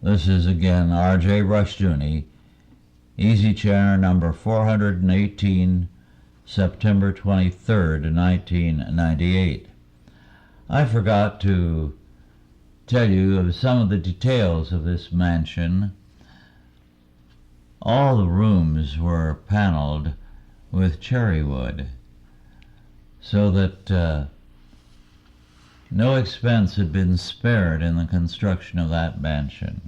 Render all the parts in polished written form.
This is again R.J. Rushdoony, Easy Chair number 418, September 23rd, 1998. I forgot to tell you of some of the details of this mansion. All the rooms were paneled with cherry wood, so that no expense had been spared in the construction of that mansion.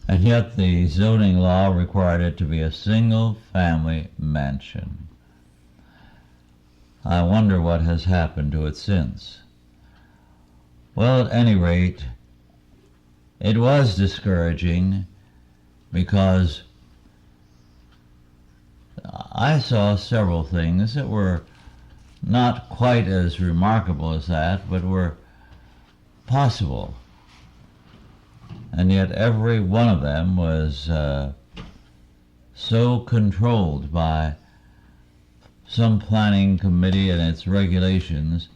And yet the zoning law required it to be a single-family mansion. I wonder what has happened to it since. Well, at any rate, it was discouraging because I saw several things that were not quite as remarkable as that, but were possible. And yet every one of them was so controlled by some planning committee and its regulations,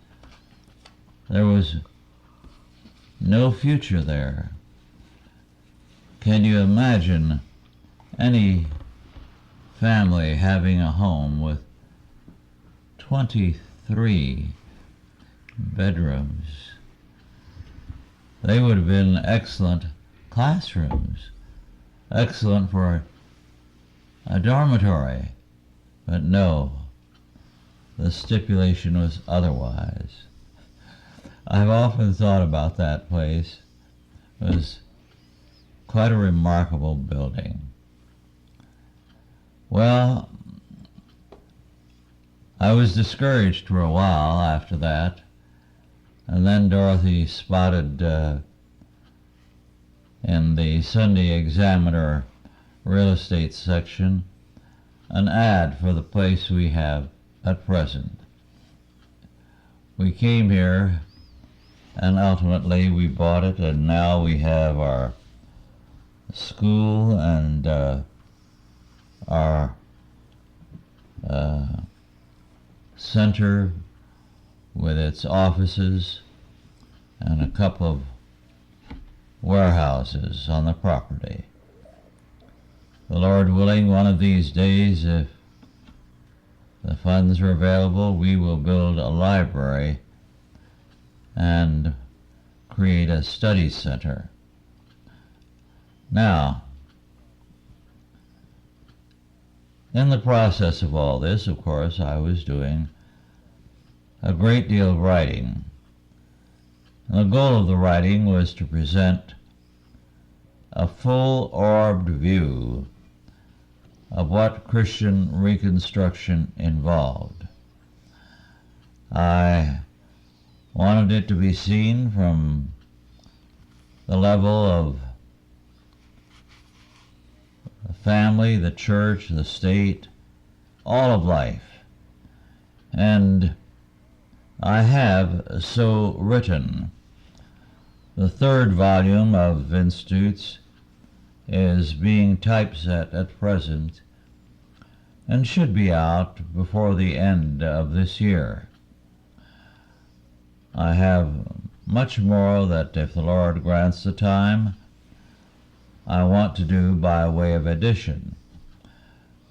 there was no future there. Can you imagine any family having a home with 23 bedrooms? They would have been excellent classrooms, excellent for a dormitory, but no, the stipulation was otherwise. I've often thought about that place. It was quite a remarkable building. Well, I was discouraged for a while after that, and then Dorothy spotted in the Sunday Examiner real estate section an ad for the place we have at present. We came here and ultimately we bought it, and now we have our school and our center with its offices and a couple of warehouses on the property. The Lord willing, one of these days, if the funds are available, we will build a library and create a study center. Now, in the process of all this, of course, I was doing a great deal of writing. And the goal of the writing was to present a full-orbed view of what Christian Reconstruction involved. I wanted it to be seen from the level of the family, the church, the state, all of life. And I have so written. The third volume of Institutes is being typeset at present and should be out before the end of this year. I have much more that, if the Lord grants the time, I want to do by way of addition.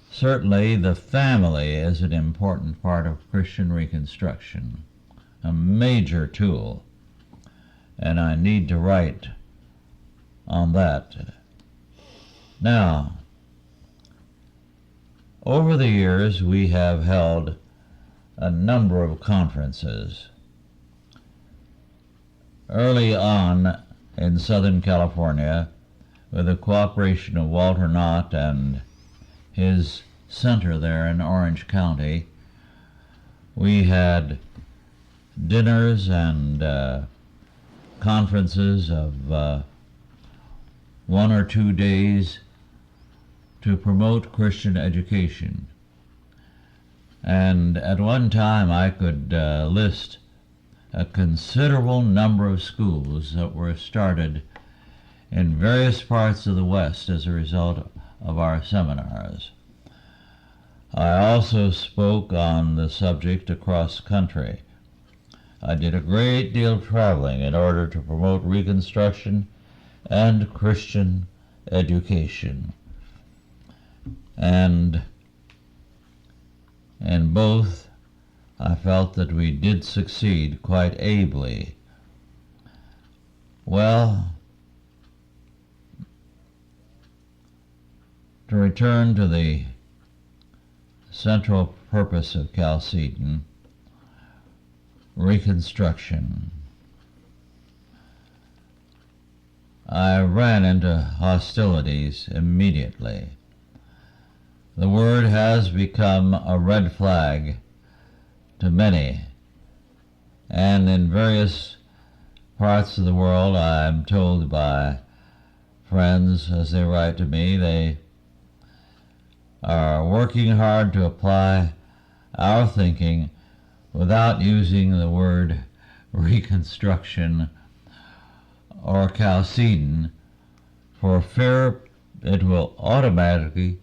Certainly the family is an important part of Christian Reconstruction, a major tool, and I need to write on that. Now, over the years we have held a number of conferences. Early on in Southern California, with the cooperation of Walter Knott and his center there in Orange County, we had dinners and conferences of 1 or 2 days to promote Christian education. And at one time I could list a considerable number of schools that were started in various parts of the West as a result of our seminars. I also spoke on the subject across country. I did a great deal of traveling in order to promote Reconstruction and Christian education. And in both, I felt that we did succeed quite ably. Well, to return to the central purpose of Chalcedon, Reconstruction. I ran into hostilities immediately. The word has become a red flag to many, and in various parts of the world, I am told by friends as they write to me, they are working hard to apply our thinking without using the word Reconstruction or Chalcedon, for fear it will automatically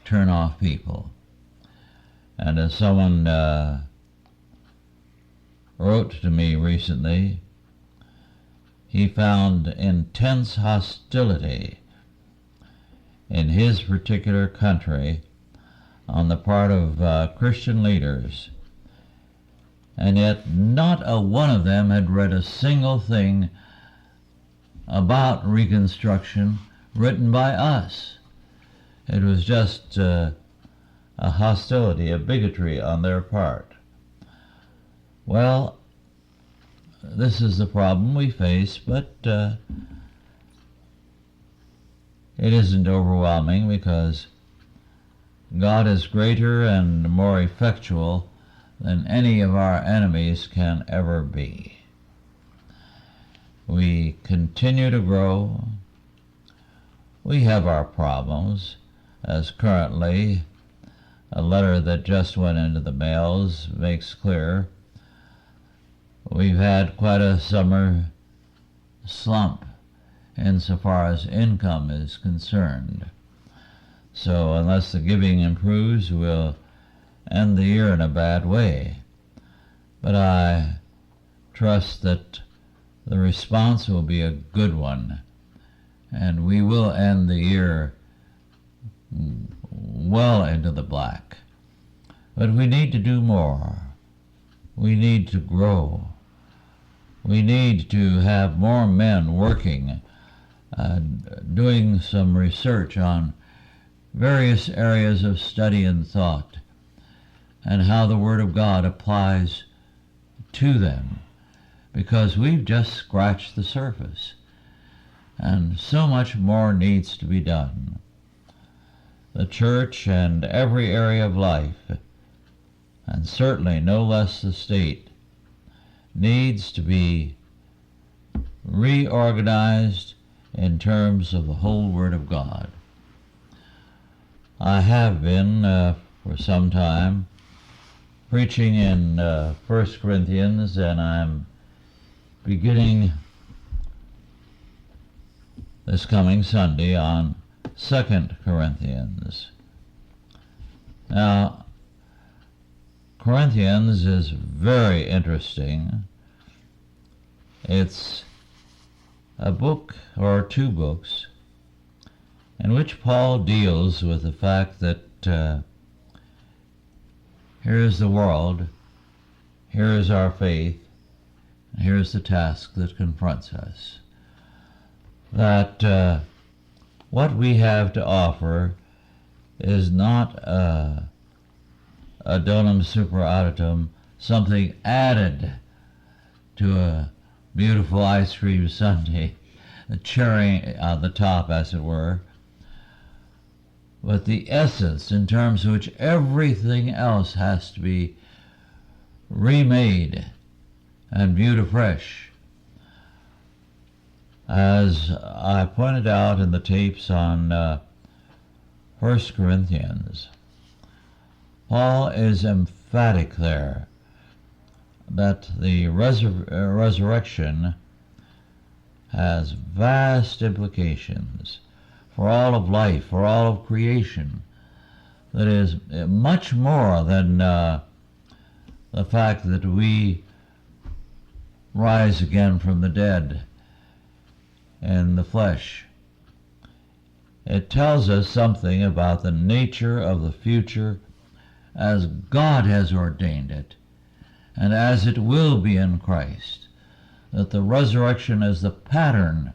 turn off people. And as someone wrote to me recently, he found intense hostility in his particular country on the part of Christian leaders, and yet not a one of them had read a single thing about Reconstruction written by us. It was just a hostility, a bigotry on their part. Well, this is the problem we face, but it isn't overwhelming because God is greater and more effectual than any of our enemies can ever be. We continue to grow. We have our problems, as currently a letter that just went into the mails makes clear. We've had quite a summer slump insofar as income is concerned. So unless the giving improves, we'll end the year in a bad way. But I trust that the response will be a good one, and we will end the year well into the black. But we need to do more. We need to grow. We need to have more men working, doing some research on various areas of study and thought, and how the Word of God applies to them, because we've just scratched the surface, and so much more needs to be done. The church and every area of life, and certainly no less the state, needs to be reorganized in terms of the whole Word of God. I have been, for some time, preaching in 1 Corinthians, and I'm beginning this coming Sunday on 2 Corinthians. Now, Corinthians is very interesting. It's a book or two books in which Paul deals with the fact that here's the world, here is our faith, and here's the task that confronts us. That what we have to offer is not a donum superaddendum, something added to a beautiful ice cream sundae, a cherry on the top, as it were, but the essence in terms of which everything else has to be remade and viewed afresh. As I pointed out in the tapes on 1 Corinthians, Paul is emphatic there that the resurrection has vast implications for all of life, for all of creation. That is much more than the fact that we rise again from the dead in the flesh. It tells us something about the nature of the future as God has ordained it, and as it will be in Christ, that the resurrection is the pattern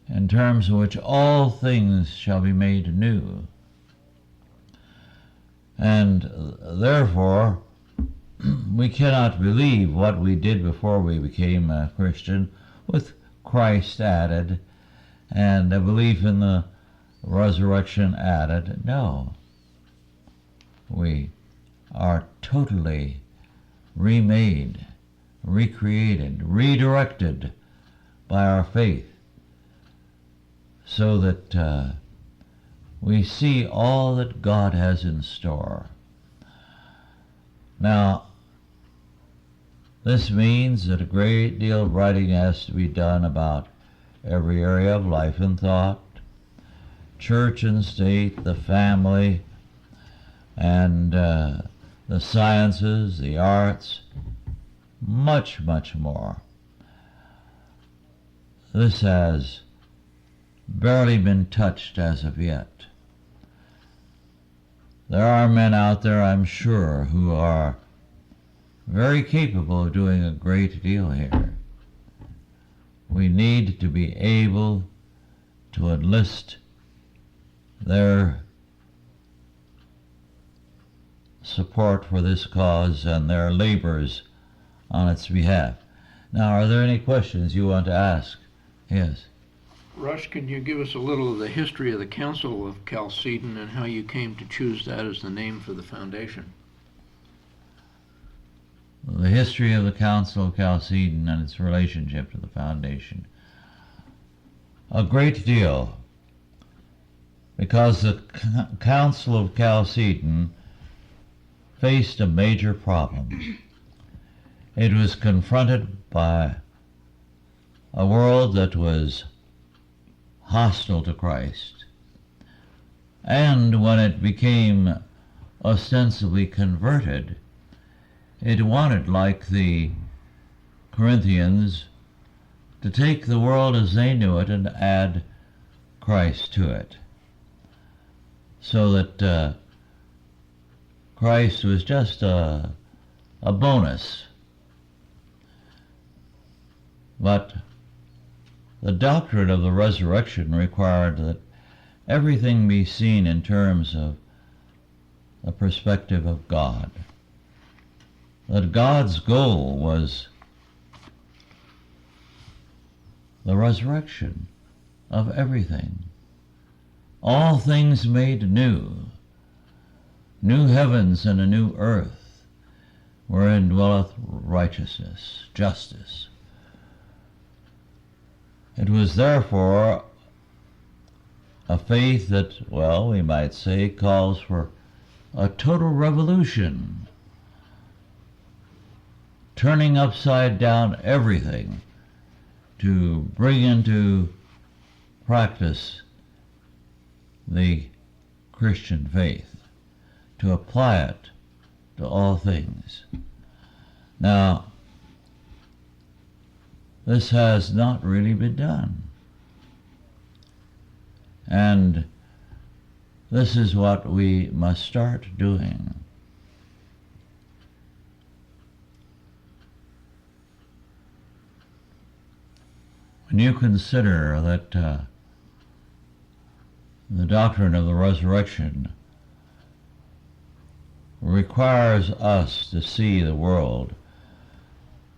in terms of which all things shall be made new. And therefore, we cannot believe what we did before we became a Christian with Christ added and a belief in the resurrection added. No. We are totally remade, recreated, redirected by our faith, so that we see all that God has in store. Now, this means that a great deal of writing has to be done about every area of life and thought, church and state, the family, and the sciences, the arts, much, much more. This has barely been touched as of yet. There are men out there, I'm sure, who are very capable of doing a great deal here. We need to be able to enlist their support for this cause and their labors on its behalf. Now, are there any questions you want to ask? Yes. Rush, can you give us a little of the history of the Council of Chalcedon and how you came to choose that as the name for the foundation? The history of the Council of Chalcedon and its relationship to the foundation. A great deal, because the Council of Chalcedon faced a major problem. It was confronted by a world that was hostile to Christ, and when it became ostensibly converted, it wanted, like the Corinthians, to take the world as they knew it and add Christ to it, so that Christ was just a bonus. But the doctrine of the resurrection required that everything be seen in terms of the perspective of God. That God's goal was the resurrection of everything. All things made new. New heavens and a new earth, wherein dwelleth righteousness, justice. It was therefore a faith that, well, we might say, calls for a total revolution, turning upside down everything to bring into practice the Christian faith, to apply it to all things. Now, this has not really been done. And this is what we must start doing. When you consider that the doctrine of the resurrection requires us to see the world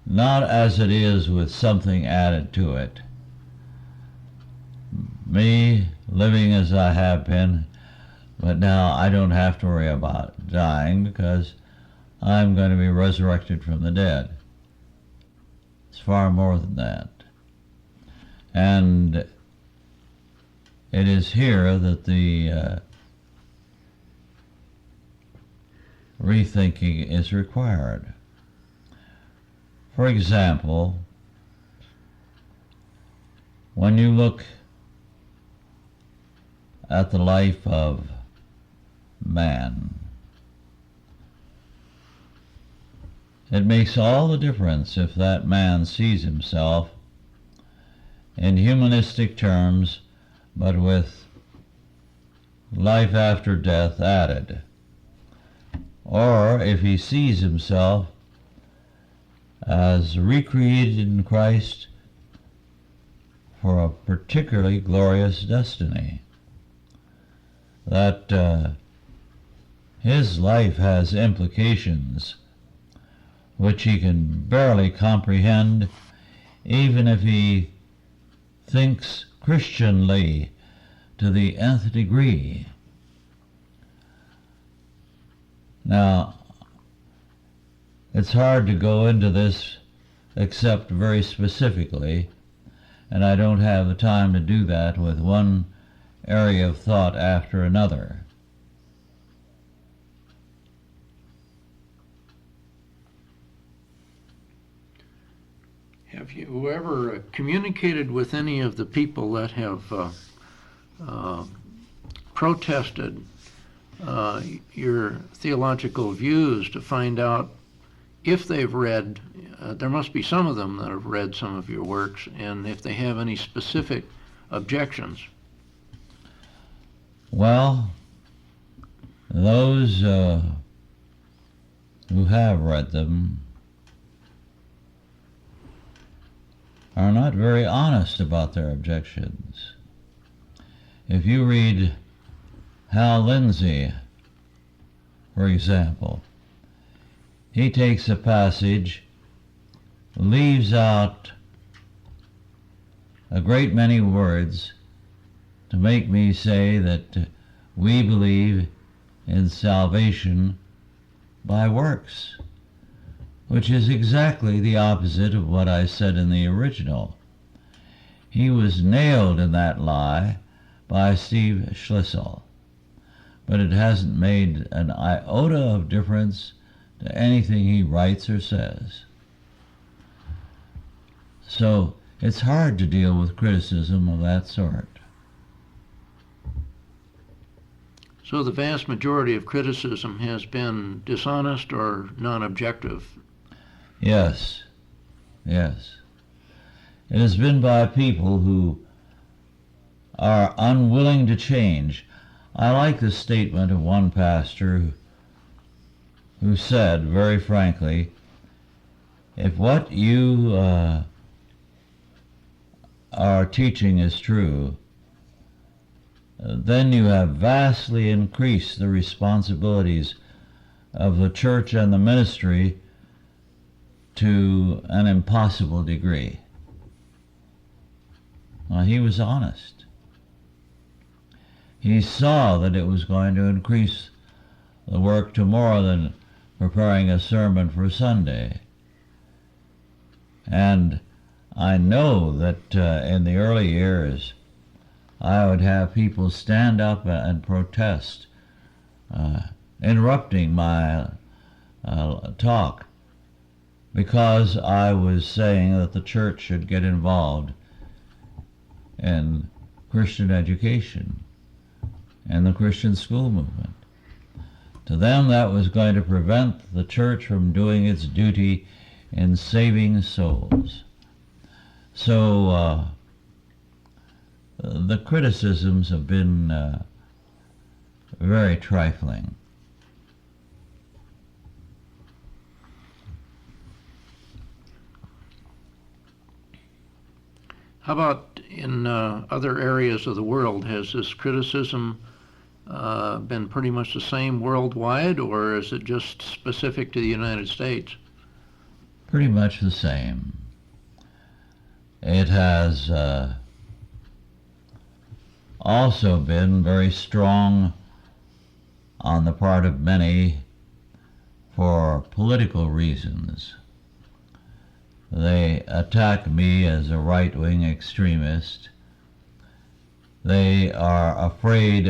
not as it is with something added to it. Me living as I have been, but now I don't have to worry about dying because I'm going to be resurrected from the dead. It's far more than that. And it is here that the rethinking is required. For example, when you look at the life of man, it makes all the difference if that man sees himself in humanistic terms, but with life after death added. Or if he sees himself as recreated in Christ for a particularly glorious destiny, that his life has implications which he can barely comprehend, even if he thinks Christianly to the nth degree. Now, it's hard to go into this except very specifically, and I don't have the time to do that with one area of thought after another. Have you ever communicated with any of the people that have protested your theological views to find out if they've read, there must be some of them that have read some of your works, and if they have any specific objections? Well, those who have read them are not very honest about their objections. If you read Hal Lindsey, for example, he takes a passage, leaves out a great many words to make me say that we believe in salvation by works, which is exactly the opposite of what I said in the original. He was nailed in that lie by Steve Schlissel, but it hasn't made an iota of difference to anything he writes or says. So it's hard to deal with criticism of that sort. So the vast majority of criticism has been dishonest or non-objective? Yes, yes. It has been by people who are unwilling to change. I like the statement of one pastor who said, very frankly, if what you are teaching is true, then you have vastly increased the responsibilities of the church and the ministry to an impossible degree. Now, he was honest. He saw that it was going to increase the work to more than preparing a sermon for Sunday. And I know that in the early years, I would have people stand up and protest, interrupting my talk, because I was saying that the church should get involved in Christian education and the Christian school movement. To them, that was going to prevent the church from doing its duty in saving souls. So the criticisms have been very trifling. How about in other areas of the world? Has this criticism been pretty much the same worldwide, or is it just specific to the United States? Pretty much the same. It has also been very strong on the part of many for political reasons. They attack me as a right-wing extremist. They are afraid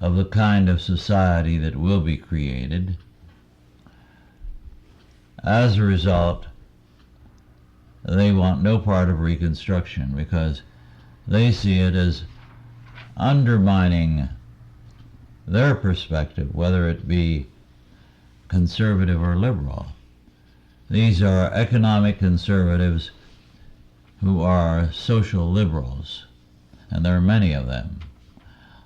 of the kind of society that will be created. As a result, they want no part of Reconstruction because they see it as undermining their perspective, whether it be conservative or liberal. These are economic conservatives who are social liberals, and there are many of them.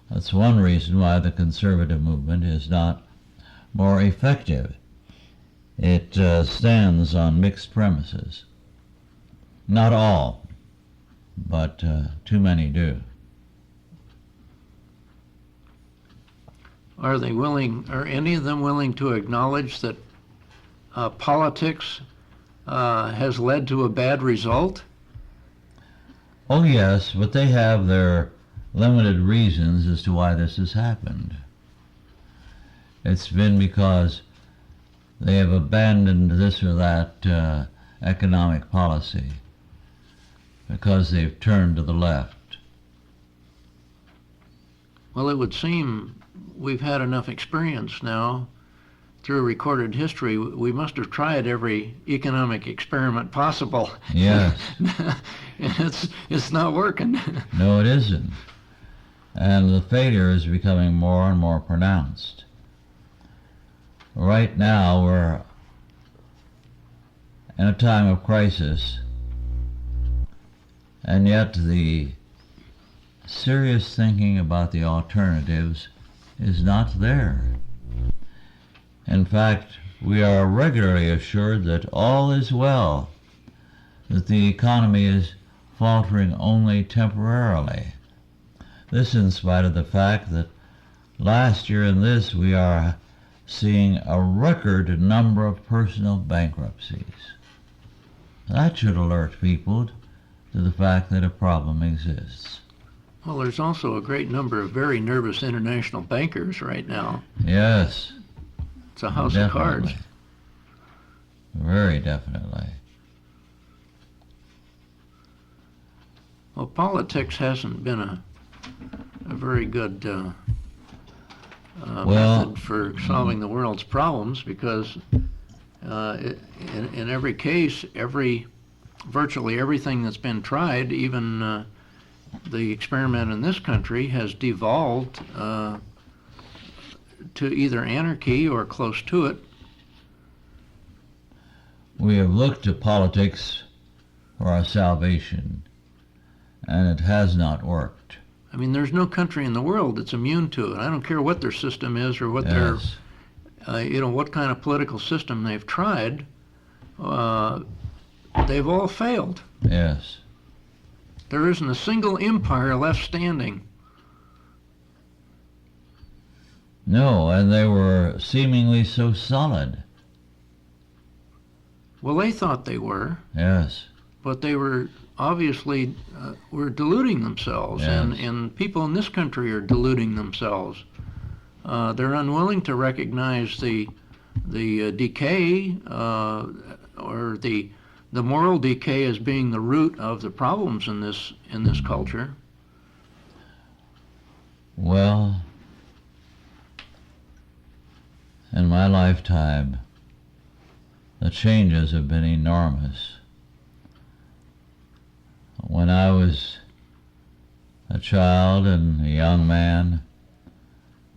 That's one reason why the conservative movement is not more effective. It stands on mixed premises. Not all, but too many do. Are any of them willing to acknowledge that politics has led to a bad result? Oh yes, but they have their limited reasons as to why this has happened. It's been because they have abandoned this or that economic policy, because they've turned to the left. Well, it would seem we've had enough experience now through recorded history. We must have tried every economic experiment possible. Yes. It's not working. No, it isn't. And the failure is becoming more and more pronounced. Right now, we're in a time of crisis, and yet the serious thinking about the alternatives is not there. In fact, we are regularly assured that all is well, that the economy is faltering only temporarily. This in spite of the fact that last year in this we are seeing a record number of personal bankruptcies. That should alert people to the fact that a problem exists. Well, there's also a great number of very nervous international bankers right now. Yes. It's a house definitely. of cards. Very definitely. Well, politics hasn't been a very good method for solving the world's problems, because in every case, virtually everything that's been tried, even the experiment in this country, has devolved to either anarchy or close to it. We have looked to politics for our salvation, and it has not worked. I mean, there's no country in the world that's immune to it. I don't care what their system is or what Yes. what kind of political system they've tried. They've all failed. Yes. There isn't a single empire left standing. No, and they were seemingly so solid. Well, they thought they were, Yes. but they were obviously were deluding themselves, Yes. and people in this country are deluding themselves. They're unwilling to recognize the decay or the moral decay as being the root of the problems in this culture. Well, in my lifetime, the changes have been enormous. When I was a child and a young man,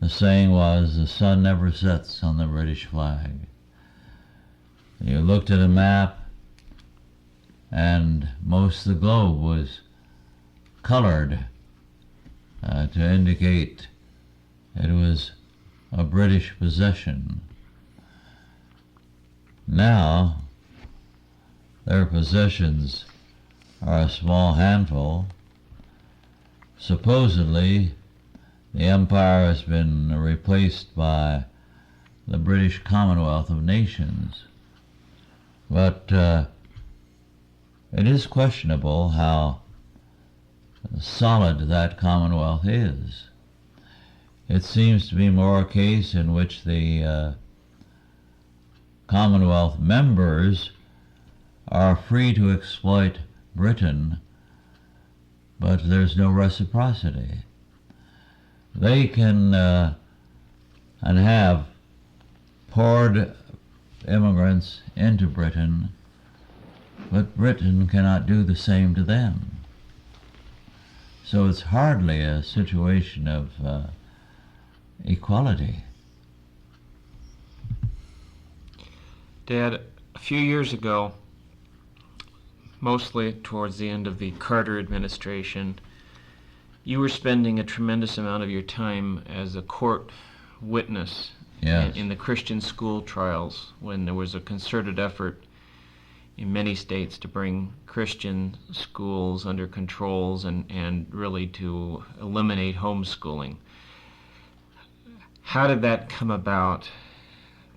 the saying was, the sun never sets on the British flag. You looked at a map, and most of the globe was colored to indicate it was a British possession. Now, their possessions are a small handful. Supposedly, the empire has been replaced by the British Commonwealth of Nations. But it is questionable how solid that Commonwealth is. It seems to be more a case in which the Commonwealth members are free to exploit Britain, but there's no reciprocity. They can and have poured immigrants into Britain, but Britain cannot do the same to them. So it's hardly a situation of equality. Dad, a few years ago, mostly towards the end of the Carter administration, you were spending a tremendous amount of your time as a court witness in the Christian school trials, when there was a concerted effort in many states to bring Christian schools under controls and really to eliminate homeschooling. How did that come about,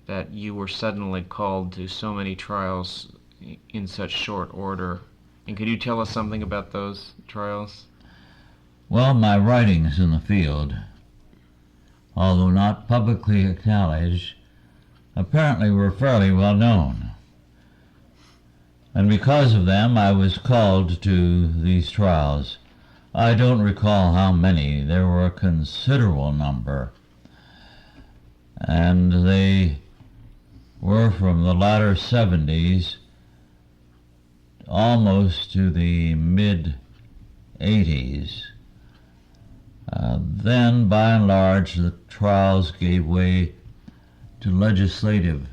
that you were suddenly called to so many trials in such short order? And could you tell us something about those trials? Well, my writings in the field, although not publicly acknowledged, apparently were fairly well known. And because of them, I was called to these trials. I don't recall how many. There were a considerable number. And they were from the latter 70s almost to the mid-80s. Then, by and large, the trials gave way to legislative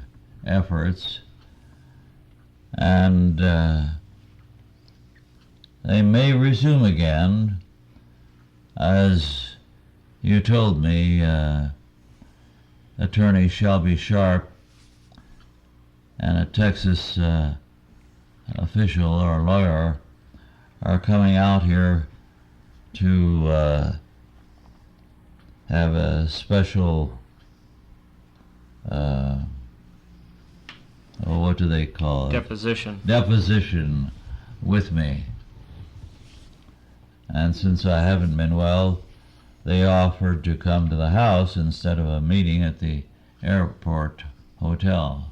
efforts, and they may resume again, as you told me. Attorney Shelby Sharp and a Texas official or lawyer are coming out here to have a special, what do they call it? Deposition with me. And since I haven't been well, they offered to come to the house instead of a meeting at the airport hotel.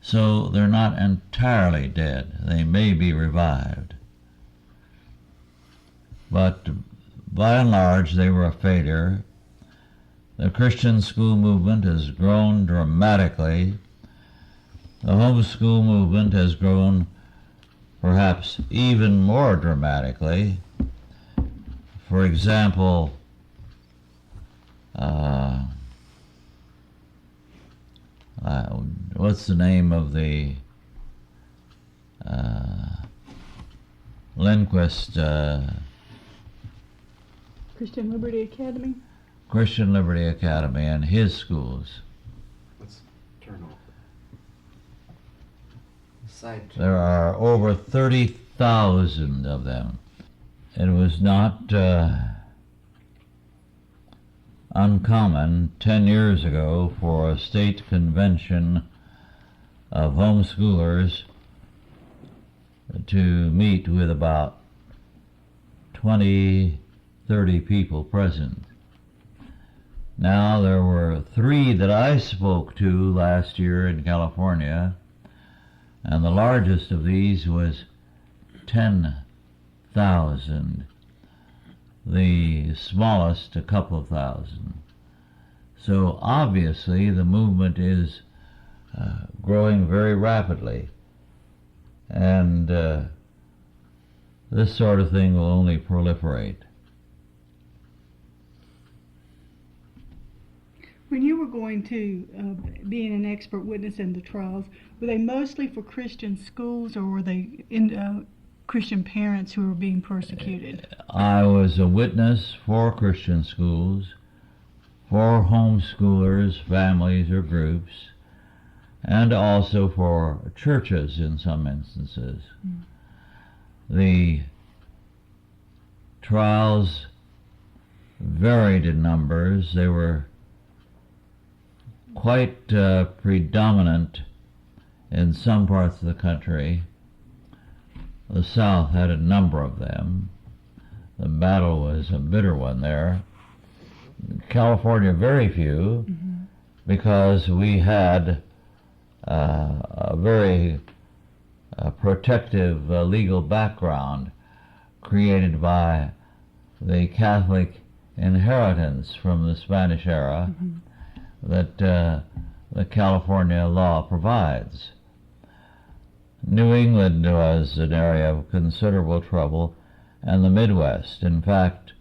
So they're not entirely dead. They may be revived. But by and large, they were a failure. The Christian school movement has grown dramatically. The homeschool movement has grown perhaps even more dramatically. For example, what's the name of the Lindquist Christian Liberty Academy? Christian Liberty Academy and his schools. Let's turn off. There are over 30,000 of them. It was not uncommon 10 years ago for a state convention of homeschoolers to meet with about 20, 30 people present. Now, there were 3 that I spoke to last year in California, and the largest of these was 10,000. The smallest, a couple of thousand. So obviously the movement is growing very rapidly, and this sort of thing will only proliferate. When you were going to being an expert witness in the trials, were they mostly for Christian schools, or were they in Christian parents who were being persecuted? I was a witness for Christian schools, for homeschoolers, families or groups, and also for churches in some instances. The trials varied in numbers. They were quite predominant in some parts of the country. The South had a number of them. The battle was a bitter one there. California, very few, because we had a very protective legal background created by the Catholic inheritance from the Spanish era that the California law provides. New England was an area of considerable trouble, and the Midwest. In fact,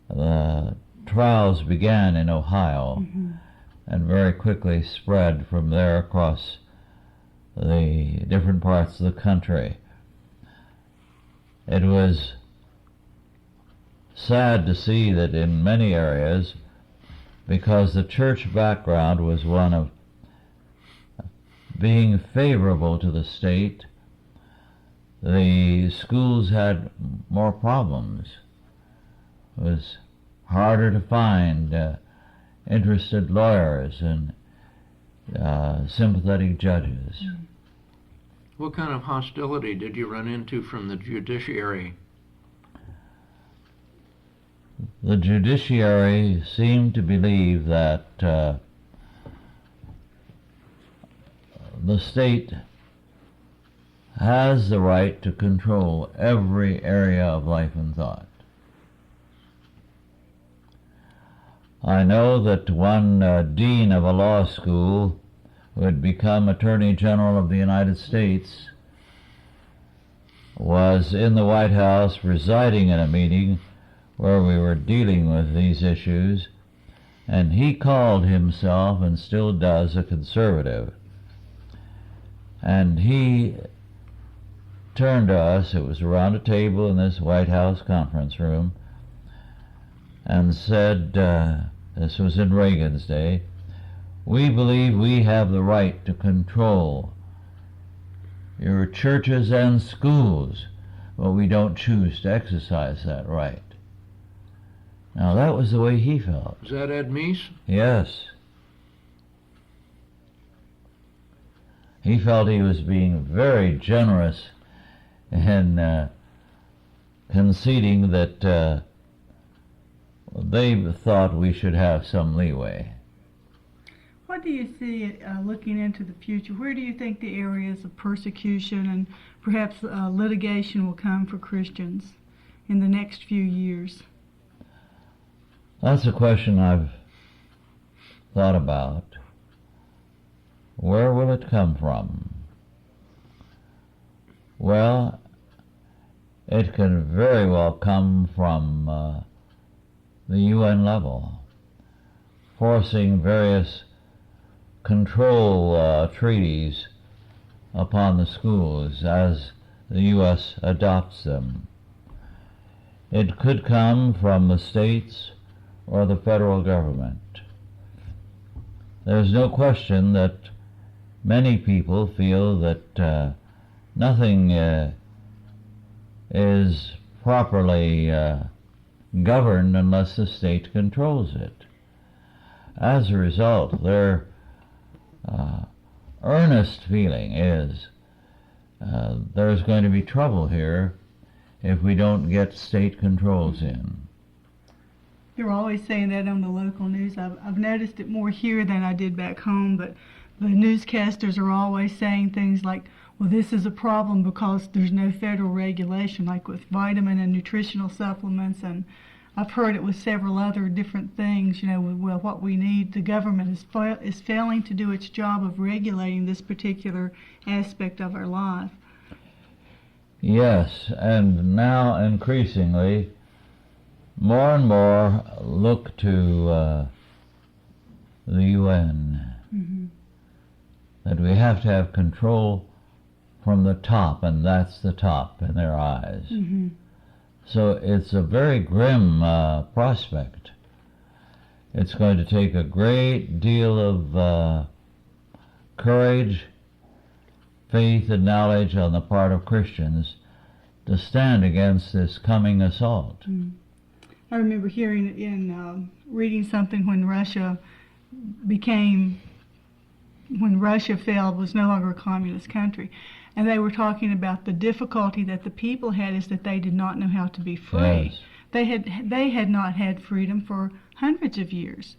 the trials began in Ohio and very quickly spread from there across the different parts of the country. It was sad to see that in many areas, because the church background was one of being favorable to the state, the schools had more problems. It was harder to find interested lawyers and sympathetic judges. What kind of hostility did you run into from the judiciary? The judiciary seemed to believe that the state has the right to control every area of life and thought. I know that one dean of a law school who had become Attorney General of the United States was in the White House presiding in a meeting where we were dealing with these issues, and he called himself, and still does, a conservative. And he turned to us, it was around a table in this White House conference room, and said, this was in Reagan's day, "We believe we have the right to control your churches and schools, but we don't choose to exercise that right." Now that was the way he felt. Is that Ed Meese? Yes. He felt he was being very generous in conceding that they thought we should have some leeway. What do you see looking into the future? Where do you think the areas of persecution and perhaps litigation will come for Christians in the next few years? That's a question I've thought about. Where will it come from? Well, it can very well come from the UN level, forcing various control treaties upon the schools as the U.S. adopts them. It could come from the states or the federal government. There's no question that many people feel that nothing is properly governed unless the state controls it. As a result, their earnest feeling is there's going to be trouble here if we don't get state controls in. You're always saying that on the local news. I've noticed it more here than I did back home, but the newscasters are always saying things like, well, this is a problem because there's no federal regulation, like with vitamin and nutritional supplements, and I've heard it with several other different things, well, what we need, the government is failing to do its job of regulating this particular aspect of our life. Yes, and now increasingly, more and more look to the UN, that we have to have control from the top, and that's the top in their eyes. So it's a very grim prospect. It's going to take a great deal of courage, faith, and knowledge on the part of Christians to stand against this coming assault. I remember hearing in reading something when Russia failed, was no longer a communist country, and they were talking about the difficulty that the people had is that they did not know how to be free. Yes. They had not had freedom for hundreds of years.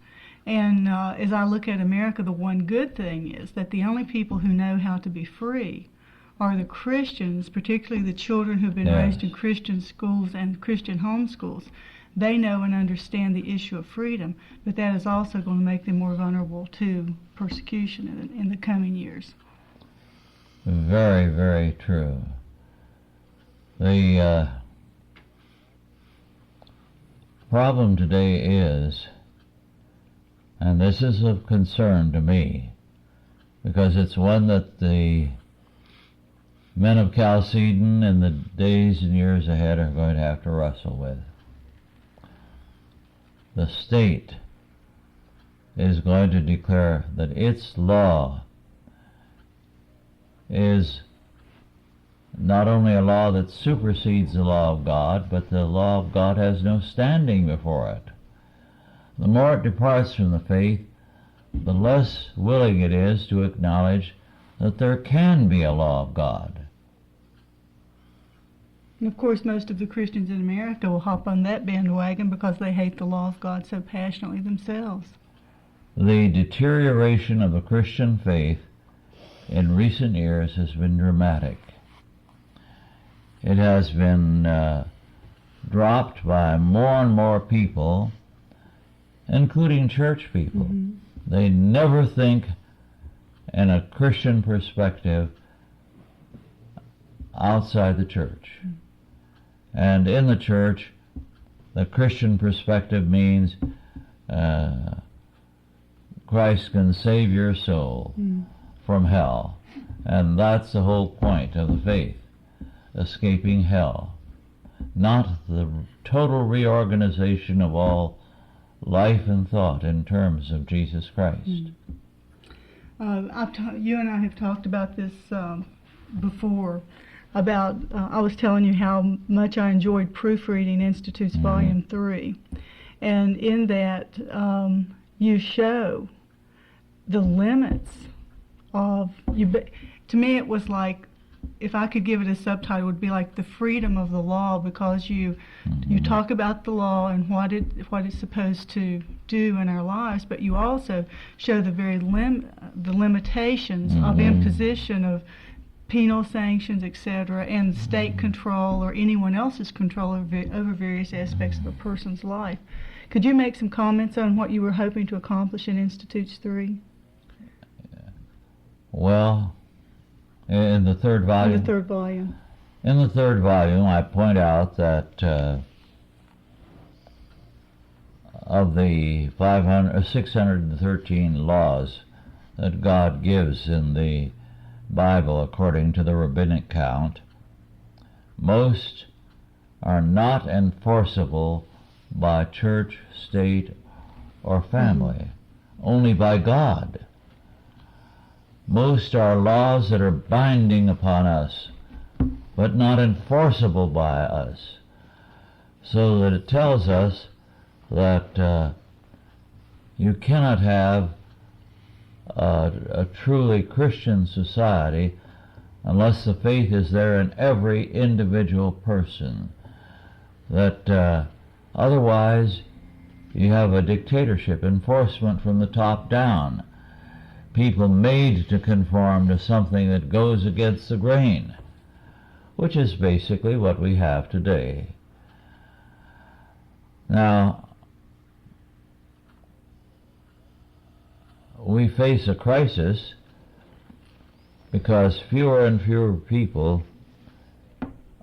And as I look at America, the one good thing is that the only people who know how to be free are the Christians, particularly the children who've been raised in Christian schools and Christian homeschools. They know and understand the issue of freedom, but that is also going to make them more vulnerable to persecution in the coming years. Very, very true. The problem today is, and this is of concern to me, because it's one that the men of Chalcedon in the days and years ahead are going to have to wrestle with. The state is going to declare that its law is not only a law that supersedes the law of God, but the law of God has no standing before it. The more it departs from the faith, the less willing it is to acknowledge that there can be a law of God. And of course, most of the Christians in America will hop on that bandwagon because they hate the law of God so passionately themselves. The deterioration of the Christian faith in recent years has been dramatic. It has been dropped by more and more people, including church people. Mm-hmm. They never think in a Christian perspective outside the church. Mm-hmm. And in the church, the Christian perspective means Christ can save your soul from hell. And that's the whole point of the faith, escaping hell. Not the total reorganization of all life and thought in terms of Jesus Christ. You and I have talked about this before, about, I was telling you how much I enjoyed proofreading Institutes Volume 3. And in that, you show the limits of, to me it was like, if I could give it a subtitle, it would be like the freedom of the law, because you talk about the law and what it's supposed to do in our lives, but you also show the very the limitations of imposition of penal sanctions, etc., and state control or anyone else's control over various aspects of a person's life. Could you make some comments on what you were hoping to accomplish in Institutes 3? Well, in the third volume? In the third volume. In the third volume, I point out that of the 613 laws that God gives in the Bible according to the rabbinic count, most are not enforceable by church, state, or family, only by God. Most are laws that are binding upon us, but not enforceable by us. So that it tells us that you cannot have a truly Christian society unless the faith is there in every individual person. That otherwise you have a dictatorship, enforcement from the top down. People made to conform to something that goes against the grain, which is basically what we have today. Now, we face a crisis because fewer and fewer people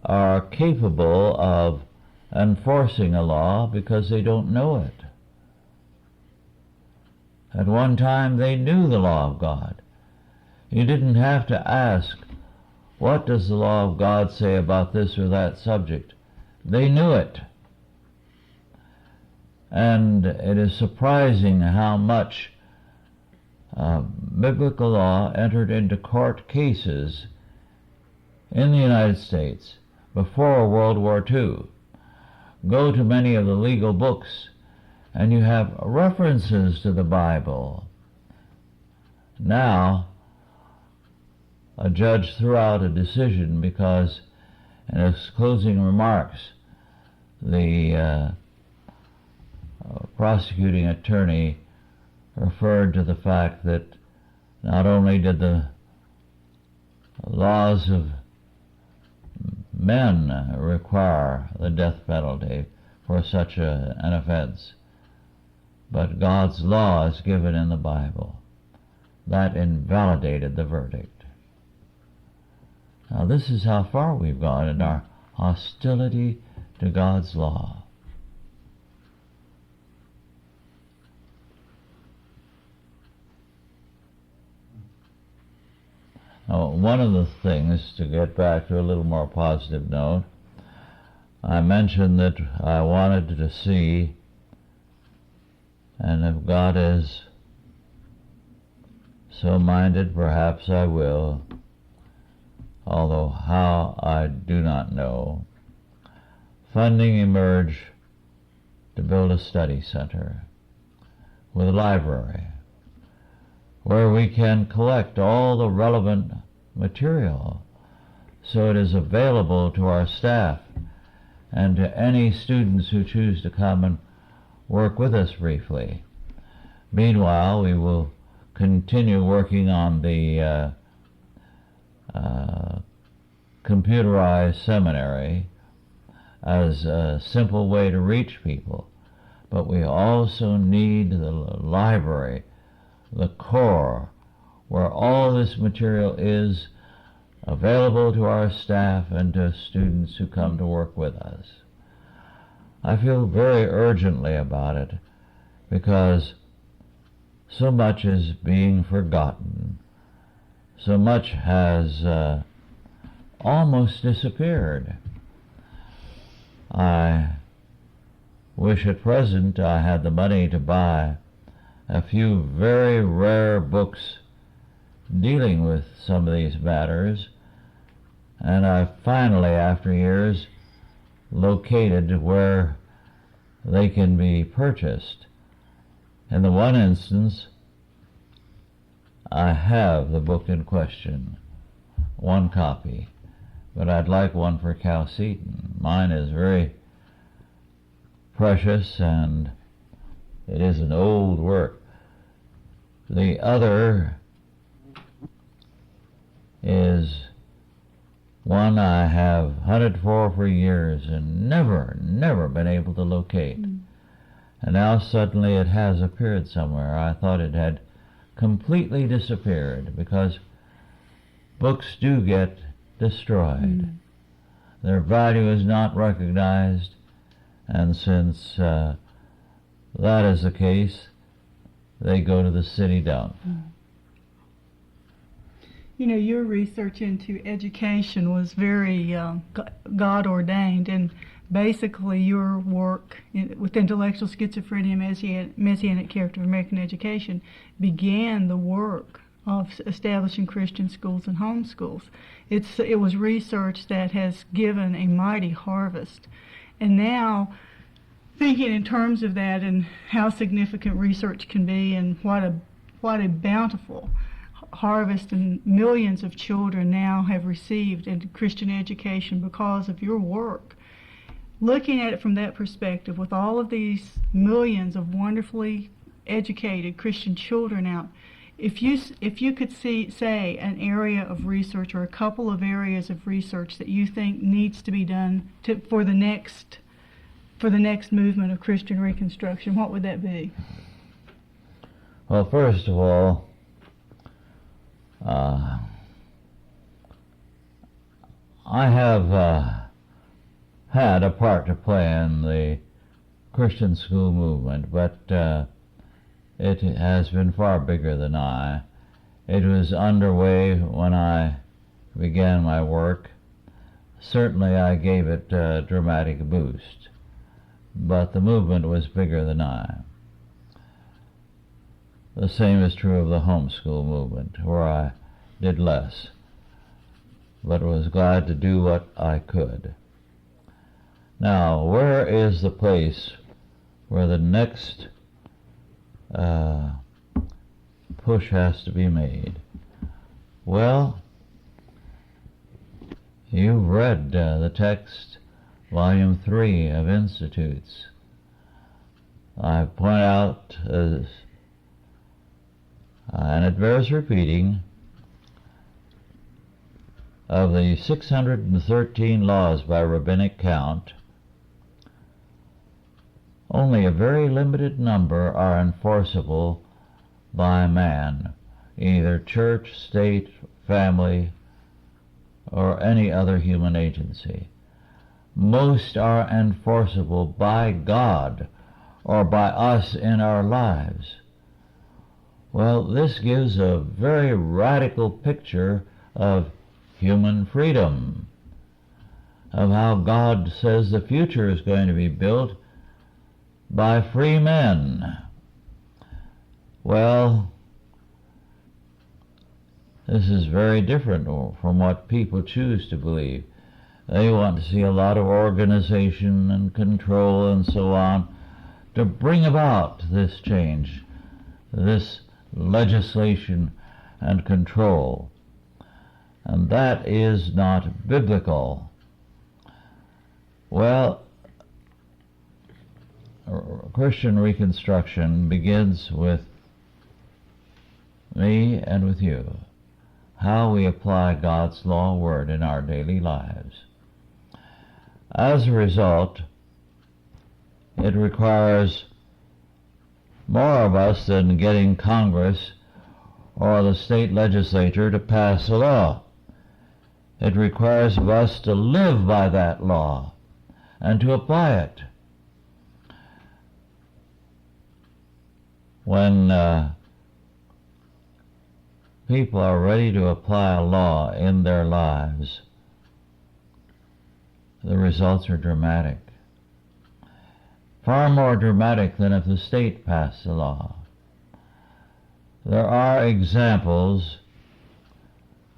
are capable of enforcing a law because they don't know it. At one time they knew the law of God. You didn't have to ask, what does the law of God say about this or that subject? They knew it. And it is surprising how much biblical law entered into court cases in the United States before World War II. Go to many of the legal books and you have references to the Bible. Now, a judge threw out a decision because in his closing remarks, the prosecuting attorney referred to the fact that not only did the laws of men require the death penalty for such an offense, but God's law is given in the Bible. That invalidated the verdict. Now this is how far we've gone in our hostility to God's law. One of the things, to get back to a little more positive note, I mentioned that I wanted to see, and if God is so minded, perhaps I will, although how I do not know, funding emerge to build a study center with a library where we can collect all the relevant material so it is available to our staff and to any students who choose to come and work with us briefly. Meanwhile, we will continue working on the computerized seminary as a simple way to reach people. But we also need the library, the core, where all this material is available to our staff and to students who come to work with us. I feel very urgently about it because so much is being forgotten. So much has almost disappeared. I wish at present I had the money to buy a few very rare books dealing with some of these matters, and I finally, after years, located where they can be purchased. In the one instance, I have the book in question, one copy, but I'd like one for Chalcedon. Mine is very precious, and it is an old work. The other is one I have hunted for years and never been able to locate. And now suddenly it has appeared somewhere. I thought it had completely disappeared because books do get destroyed. Their value is not recognized, and since that is the case, they go to the city dump. You know, your research into education was very God-ordained, and basically your work with intellectual schizophrenia and messianic character of American education began the work of establishing Christian schools and homeschools. It was research that has given a mighty harvest. And now, thinking in terms of that and how significant research can be and what a bountiful harvest and millions of children now have received in Christian education because of your work. Looking at it from that perspective, with all of these millions of wonderfully educated Christian children out, if you could say an area of research or a couple of areas of research that you think needs to be done for the next movement of Christian Reconstruction, what would that be? Well, first of all, I have had a part to play in the Christian school movement, but it has been far bigger than I. It was underway when I began my work. Certainly I gave it a dramatic boost, but the movement was bigger than I. The same is true of the homeschool movement, where I did less, but was glad to do what I could. Now, where is the place where the next push has to be made? Well, you've read the text, Volume 3 of Institutes. I point out, and it bears repeating, of the 613 laws by rabbinic count, only a very limited number are enforceable by man, either church, state, family, or any other human agency. Most are enforceable by God or by us in our lives. Well, this gives a very radical picture of human freedom, of how God says the future is going to be built by free men. Well, this is very different from what people choose to believe. They want to see a lot of organization and control and so on to bring about this change, this legislation and control. And that is not biblical. Well, Christian Reconstruction begins with me and with you, how we apply God's law word in our daily lives. As a result, it requires more of us than getting Congress or the state legislature to pass a law. It requires of us to live by that law and to apply it. When people are ready to apply a law in their lives, the results are dramatic. Far more dramatic than if the state passed a law. There are examples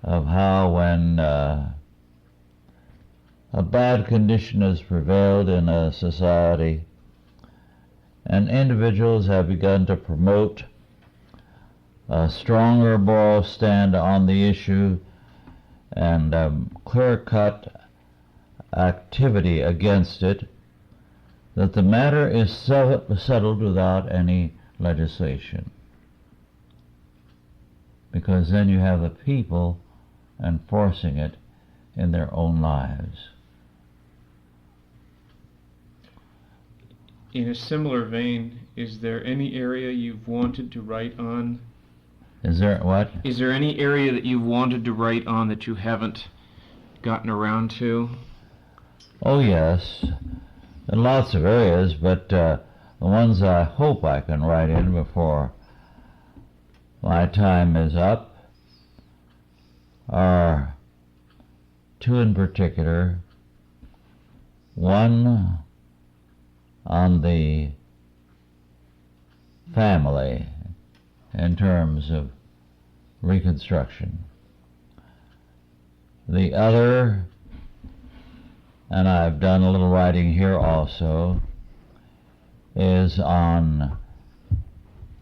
of how when a bad condition has prevailed in a society and individuals have begun to promote a stronger moral stand on the issue and clear-cut activity against it, that the matter is settled without any legislation. Because then you have the people enforcing it in their own lives. In a similar vein, is there any area you've wanted to write on? Is there what? Is there any area that you've wanted to write on that you haven't gotten around to? Oh yes, in lots of areas, but the ones I hope I can write in before my time is up are two in particular. One on the family in terms of Reconstruction. The other, and I've done a little writing here also, is on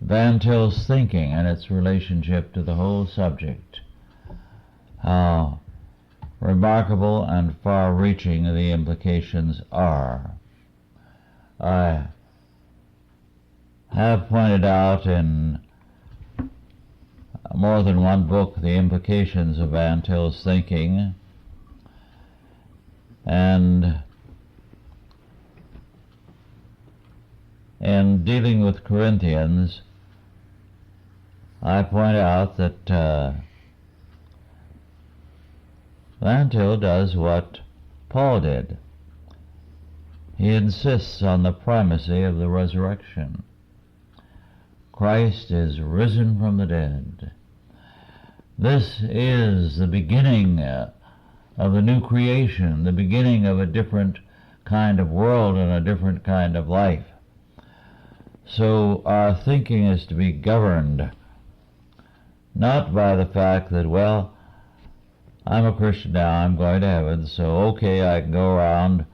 Van Til's thinking and its relationship to the whole subject. How remarkable and far-reaching the implications are. I have pointed out in more than one book the implications of Van Til's thinking, and in dealing with Corinthians, I point out that Van Til does what Paul did. He insists on the primacy of the resurrection. Christ is risen from the dead. This is the beginning of the new creation, the beginning of a different kind of world and a different kind of life. So our thinking is to be governed not by the fact that, well, I'm a Christian now, I'm going to heaven, so okay, I can go around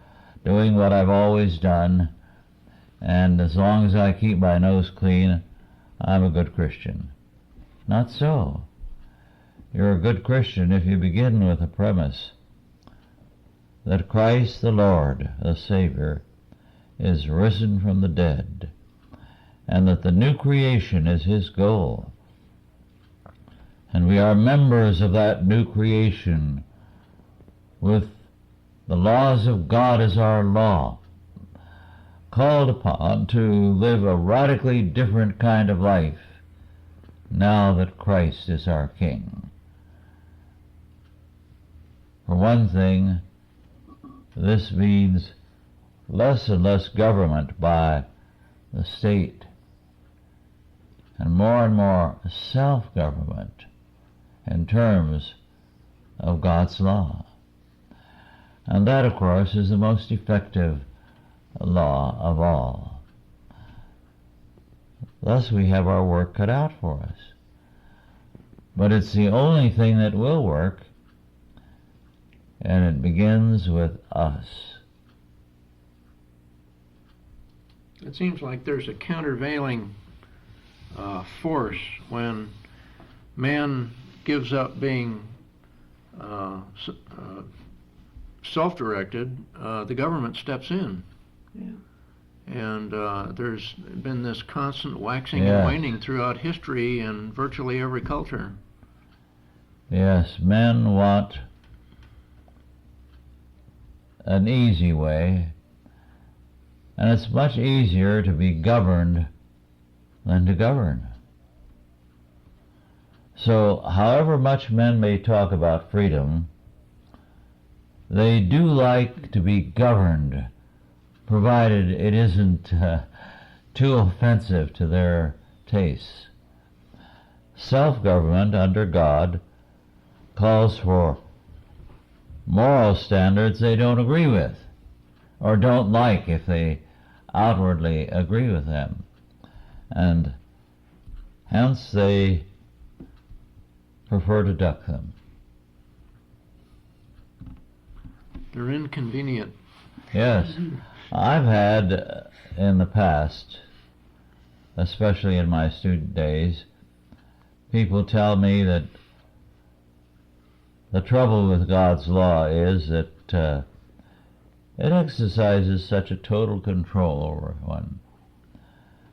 doing what I've always done, and as long as I keep my nose clean, I'm a good Christian. Not so. You're a good Christian if you begin with the premise that Christ the Lord, the Savior, is risen from the dead, and that the new creation is His goal. And we are members of that new creation with the laws of God as our law, called upon to live a radically different kind of life now that Christ is our King. For one thing, this means less and less government by the state and more self-government in terms of God's law. And that, of course, is the most effective law of all. Thus we have our work cut out for us. But it's the only thing that will work, and it begins with us. It seems like there's a countervailing force when man gives up being self-directed. The government steps in. Yeah. And there's been this constant waxing and waning throughout history and virtually every culture. Yes, men want an easy way, and it's much easier to be governed than to govern. So, however much men may talk about freedom, they do like to be governed, provided it isn't too offensive to their tastes. Self-government under God calls for moral standards they don't agree with, or don't like if they outwardly agree with them, and hence they prefer to duck them. They're inconvenient. Yes. I've had in the past, especially in my student days, people tell me that the trouble with God's law is that it exercises such a total control over one.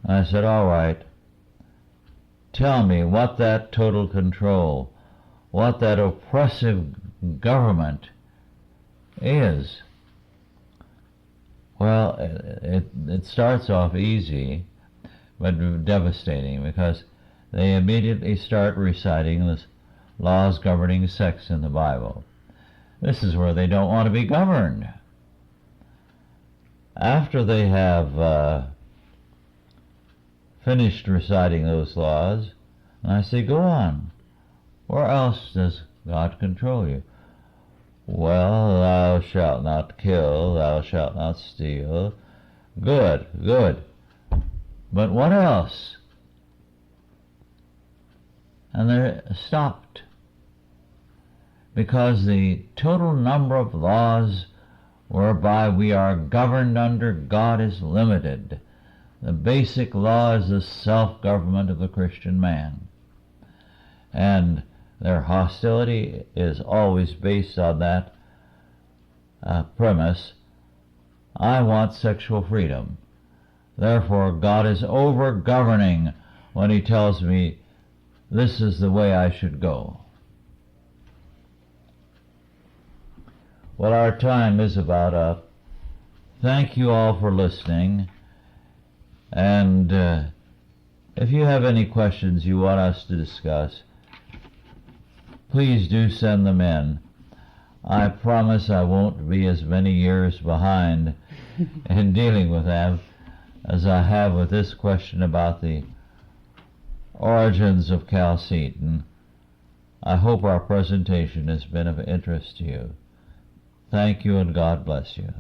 And I said, all right, tell me what that total control, what that oppressive government is. Well, it starts off easy, but devastating, because they immediately start reciting the laws governing sex in the Bible. This is where they don't want to be governed. After they have finished reciting those laws, and I say, go on. Where else does God control you? Well, thou shalt not kill, thou shalt not steal. Good, good. But what else? And they're stopped. Because the total number of laws whereby we are governed under God is limited. The basic law is the self-government of the Christian man. And their hostility is always based on that premise. I want sexual freedom. Therefore, God is over-governing when He tells me this is the way I should go. Well, our time is about up. Thank you all for listening. And if you have any questions you want us to discuss, please do send them in. I promise I won't be as many years behind in dealing with them as I have with this question about the origins of Chalcedon. I hope our presentation has been of interest to you. Thank you, and God bless you.